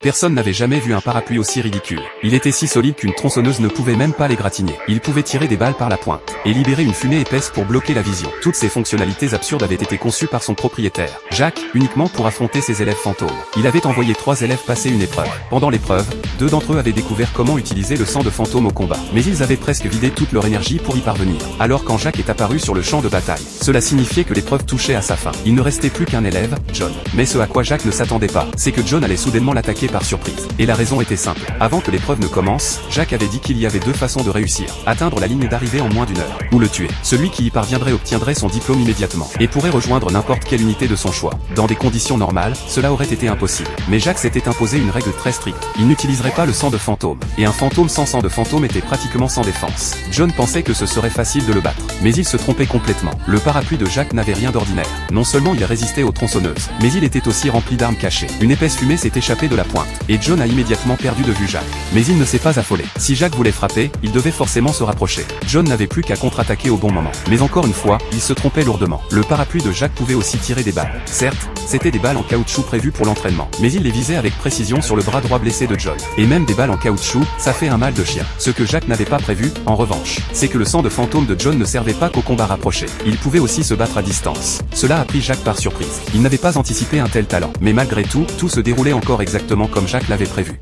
Personne n'avait jamais vu un parapluie aussi ridicule. Il était si solide qu'une tronçonneuse ne pouvait même pas l'égratigner. Il pouvait tirer des balles par la pointe et libérer une fumée épaisse pour bloquer la vision. Toutes ces fonctionnalités absurdes avaient été conçues par son propriétaire, Jacques, uniquement pour affronter ses élèves fantômes. Il avait envoyé 3 élèves passer une épreuve. Pendant l'épreuve, 2 d'entre eux avaient découvert comment utiliser le sang de fantôme au combat. Mais ils avaient presque vidé toute leur énergie pour y parvenir. Alors quand Jacques est apparu sur le champ de bataille, cela signifiait que l'épreuve touchait à sa fin. Il ne restait plus qu'un élève, John. Mais ce à quoi Jacques ne s'attendait pas, c'est que John allait soudainement l'attaquer par surprise. Et la raison était simple. Avant que l'épreuve ne commence, Jacques avait dit qu'il y avait 2 façons de réussir. Atteindre la ligne d'arrivée en moins d'1 heure, ou le tuer. Celui qui y parviendrait obtiendrait son diplôme immédiatement, et pourrait rejoindre n'importe quelle unité de son choix. Dans des conditions normales, cela aurait été impossible. Mais Jacques s'était imposé une règle très stricte. Il n'utiliserait pas le sang de fantôme. Et un fantôme sans sang de fantôme était pratiquement sans défense. John pensait que ce serait facile de le battre. Mais il se trompait complètement. Le parapluie de Jacques n'avait rien d'ordinaire. Non seulement il résistait aux tronçonneuses, mais il était aussi rempli d'armes cachées. Une épaisse fumée s'est échappée de la pointe. Et John a immédiatement perdu de vue Jacques. Mais il ne s'est pas affolé. Si Jacques voulait frapper, il devait forcément se rapprocher. John n'avait plus qu'à contre-attaquer au bon moment. Mais encore une fois, il se trompait lourdement. Le parapluie de Jacques pouvait aussi tirer des balles. Certes, c'était des balles en caoutchouc prévues pour l'entraînement. Mais il les visait avec précision sur le bras droit blessé de John. Et même des balles en caoutchouc, ça fait un mal de chien. Ce que Jacques n'avait pas prévu, en revanche, c'est que le sang de fantôme de John ne servait pas qu'au combat rapproché. Il pouvait aussi se battre à distance. Cela a pris Jacques par surprise. Il n'avait pas anticipé un tel talent. Mais malgré tout, tout se déroulait encore exactement comme Jacques l'avait prévu.